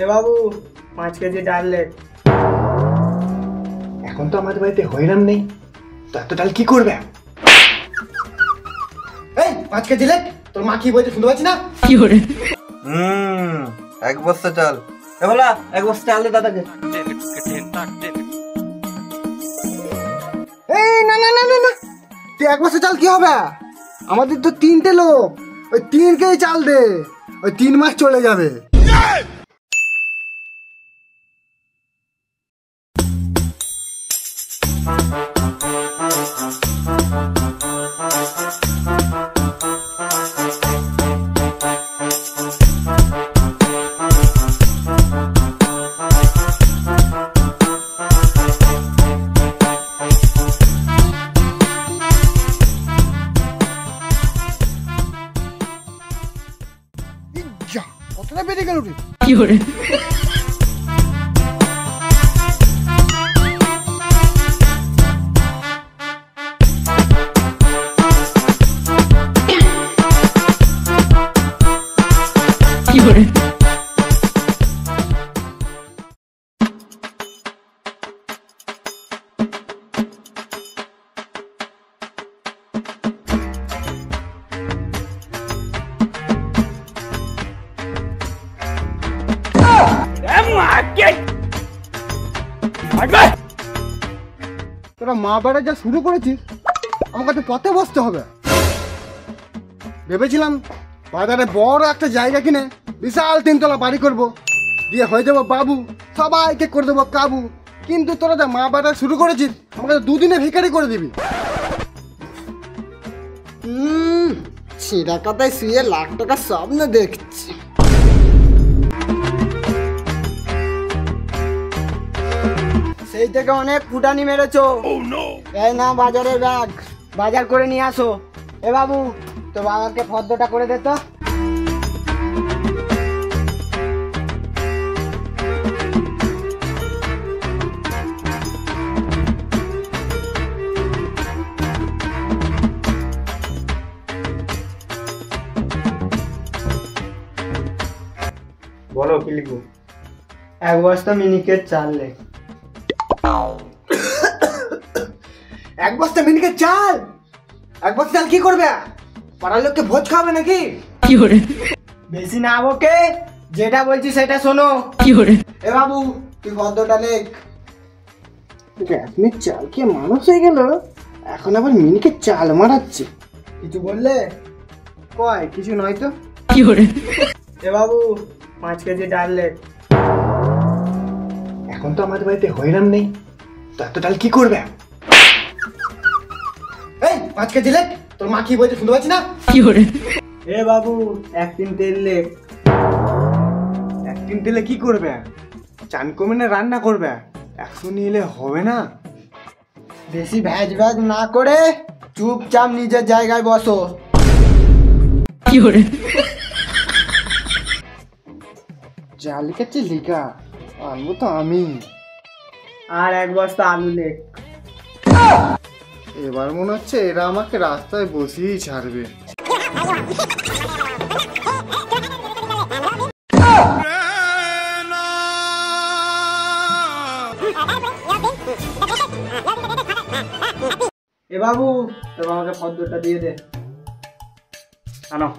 এ বাবু 5 KG ডাল লেখ। এখন তো আমাদের বাড়িতে হইরাম নেই, তো এত ডাল কি করবে? এই 5 কেজি লেখ, তোর মা কি বলছে শুনতে পাচ্ছি না? কি করে? 1 বস্তা চাল। এ বলা 1 বস্তা চাল দে দাদাকে। এই না না না না না, তুই 1 বস্তা চাল কি হবে? আমাদের তো 3টে লোক, ওই 3 কেজি চাল দে, ওই 3 মাস চলে যাবে। কতটা বেড়ে গেল রে? কি করে? কি করে? তোরা মা বেড়া যা শুরু করেছিস, আমাকে তো পথে বসতে হবে। ভেবেছিলাম বাজারে বড় একটা জায়গা কিনে বিশাল 3তলা বাড়ি করব, দিয়ে হয়ে যাবো বাবু, সবাইকে করে দেবো কাবু। কিন্তু তোরা যা মা বেড়া শুরু করেছিস, আমাকে তো 2 দিনে ভিখারি করে দিবি। ছিঁড়া কথায় শুয়ে লাখ টাকার স্বপ্ন দেখছি। সেই থেকে অনেক ফুটানি মেরেছো। এই না বাজারের ব্যাগ, বাজার করে নিয়ে আসো। এ বাবু, তো বাবাকে ফর্দটা করে দে তো। বলো কি লিখবো? 1 বস্তা মিনিকেট চাল লেখ। 1 বস্তা মিনিকের চাল? 1 বস্তা চাল কি করবে? পাড়ার লোককে ভোজ খাবে নাকি? কি করে? বেশি না বকে, যেটা বলছি সেটা শোনো। কি করে? এ বাবু, তুই ফর্দটা লেখ। আপনি চাল খেয়ে মানুষ হয়ে গেল, এখন আবার মিনিকে চাল মারাচ্ছে। কিছু বললে? কয় কিছু নয় তো। কি করে? এ বাবু 5 কেজি ডাল লেখ। এখন তো আমাদের বাড়িতে হইরাম নেই, তো এত ডাল কি করবে? এই 5 কেজি লেখ, তোর মা কি বলছে শুনতে পাচ্ছি না? কি করে? এ বাবু 1 টিন তেল লেখ। 1 টিন তেলে কি করবে? চান কমে রান্না করবে? 100 নিলে হবে না। বেশি ভ্যাজ ভ্যাজ না করে চুপচাপ নিজের জায়গায় বসো। কি করে? যা লিখেছি লিখা, আনবো তো আমি। আর 1 বস্তা আলু লেখ। এবার মনে হচ্ছে এরা আমাকে রাস্তায় বসিয়েই ছাড়বে। এ বাবু, তো আমাকে ফর্দটা দিয়ে দে। আনো।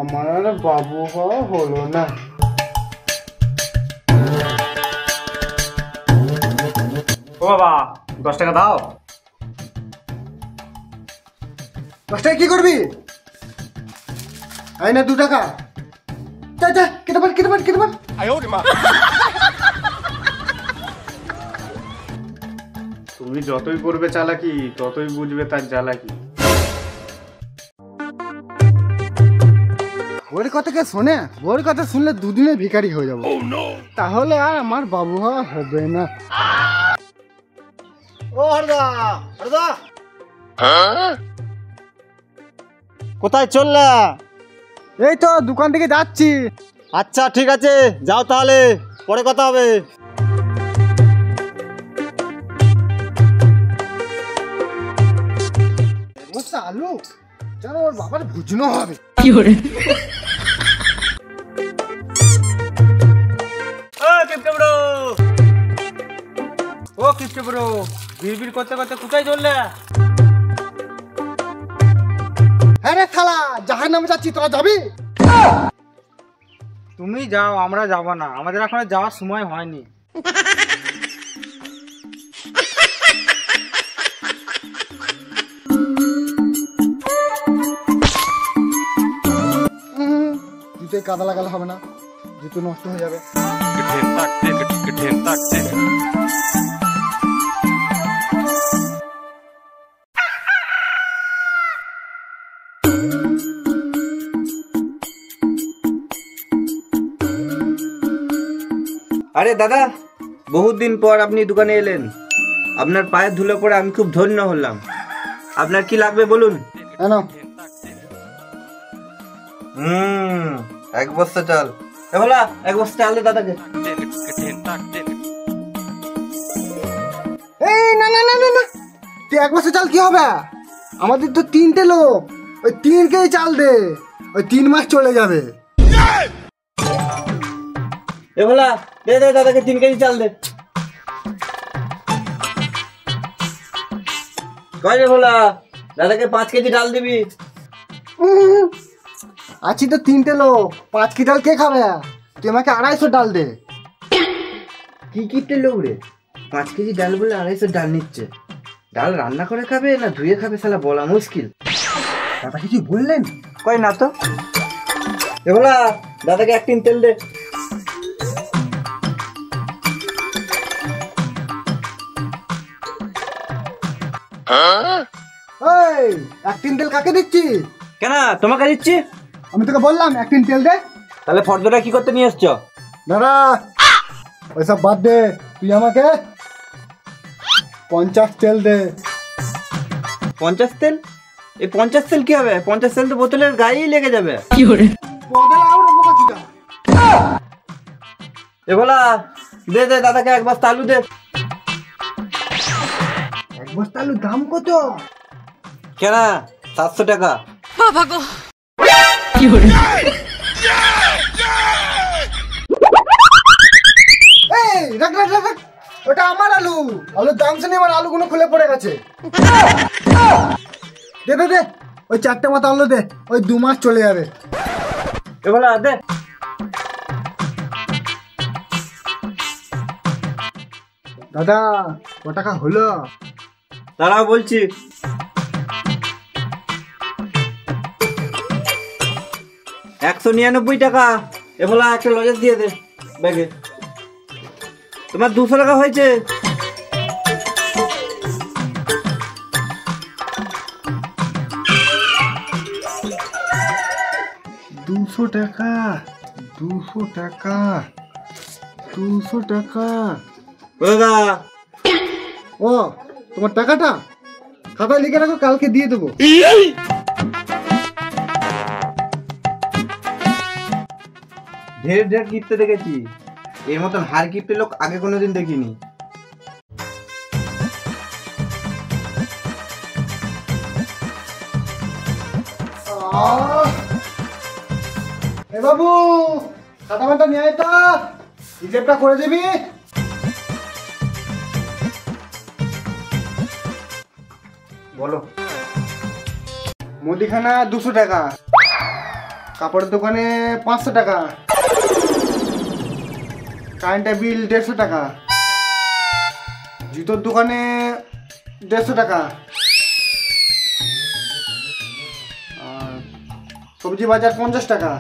আমার আর বাবু হওয়া হলো না। ও বাবা, 10 টাকা দাও। 10 টাকা কি করবি? আই না 2 টাকা। যা যা, কেটে পার কেটে পার কেটে পার। তুমি যতই করবে চালাকি, ততই বুঝবে তার জ্বালাকি। ওর কথা কে শোনে? ওর কথা শুনলে 2 দিনে ভিখারি হয়ে যাবো। তাহলে আর আমার বাবু হওয়া হবে না। ও হরদা, হরদা কোথায় চললা? এই তো দোকান থেকে যাচ্ছি। আচ্ছা ঠিক আছে, যাও তাহলে, পরে কথা হবে। আলু যেন ওর বাবার বুঝনো হবে। কি করে? কিপটে ব্রো, বিড়বিড় করতে করতে কোথায় চললে? হ্যাঁ রে খালা, জাহার নামে যাচ্ছি, তোরা যাবি? তুমি যাও, আমরা যাব না, আমাদের এখন যাওয়ার সময় হয়নি। জুতোয় কাদা লাগালে হবে না, জুতো নষ্ট হয়ে যাবে। আরে দাদা, বহুত দিন পর আপনি দোকানে এলেন। আপনার পায়ের ধুলো পড়ে আমি খুব ধন্য হলাম। আপনার কি লাগবে বলুন? কেন? এক বস্তা চাল। এ ভোলা, এক বস্তা চাল দে দাদাকে। এই না না না না না, তুই 1 বছর চাল কি হবে? আমাদের তো 3টে লোক, ওই 3 কেজি চাল দে, ওই 3 মাস চলে যাবে। এ ভোলা, দে দে দাদাকে 3 কেজি চাল দে। কয় রে ভোলা, দাদাকে 5 কেজি ডাল দিবি। আছি তো 3টে লোক, 5 কেজি ডাল কে খাবে? তুই আমাকে 250 ডাল দে। কি কিপটে লোক রে, 5 কেজি ডাল বলে 250 ডাল নিচ্ছে। ডাল রান্না করে খাবে না ধুয়ে খাবে শালা বলা মুশকিল। দাদা কিছু বললেন? কই না তো। এ ভোলা, দাদাকে 1 টিন তেল দে। এই 1 টিন তেল কাকে দিচ্ছি? কেন তোমাকে দিচ্ছি? আমি তোকে বললাম 1 টিন তেল দে। তাহলে ফর্দটা কি করতে নিয়ে এসছো? দাদা ওইসব বাদ দে, তুই আমাকে 50 তেল দে। 50 তেল? এই 50 তেল কি হবে? 50 তেল তো বোতলের গায়েই লেগে যাবে। এ ভোলা, দে দে দাদাকে 1 বস্তা আলু দে। 1 বস্তা আলুর দাম কত? কেন 700 টাকা। এই রাখ রাখ রাখ রাখ, ওটা আমার আলু, আলুর দাম শুনে আমার আলুগুলো খুলে পড়ে গেছে। দে দে দে, ওই 4টে মতো আলু দে, ওই 2 মাস চলে যাবে। এ ভোলা দে। দাদা ক টাকা হলো? দাঁড়াও বলছি। 199 টাকা। এ ভোলা, একটা লজেন্স দিয়ে দে ব্যাগে। তোমার 200 টাকা হয়েছে। দুশো টাকা, 200 টাকা, 200 টাকা। ও দাদা, ও তোমার টাকাটা খাতায় লিখে রাখো, কালকে দিয়ে দেবো। ঢের ঢের কিপতে দেখেছি, এর মতন হার কিপটে লোক আগে কোনোদিন দেখিনি। এ বাবু, খাতা মাটা নিয়ে আয় তো, হিসেবটা করে দিবি। বলো। মুদিখানা 200 টাকা, কাপড়ের দোকানে 500 টাকা, কারেন্টের বিল 150 টাকা, জুতোর দোকানে 150 টাকা, আর সবজি বাজার 50 টাকা।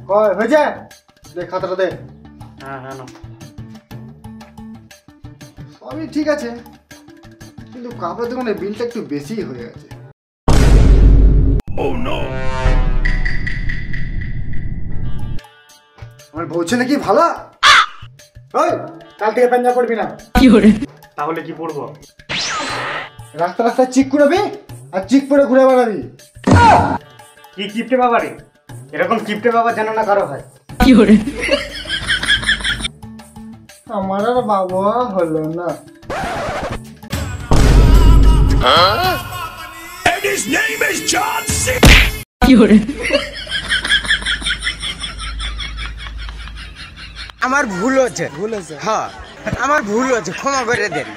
কয় হয়েছে? দে খাতাটা দে। হ্যাঁ হ্যাঁ না, সবই ঠিক আছে, কিন্তু কাপড়ের দোকানে বিলটা একটু বেশি হয়ে গেছে। আমার বউ ছেলে কি ভালো? ওই কাল থেকে পাঞ্জা করবি না। তাহলে কি পড়বো? রাস্তা রাস্তায় চিক করবি আর চিক পরে ঘুরে বেড়াবি। কি কিপটে বাবা রে, এরকম কিপটে বাবা যেন না কারো হয়। আমার আর বাবা হলো না। আমার ভুল হচ্ছে, হ্যাঁ আমার ভুল হচ্ছে, ক্ষমা করে দেন।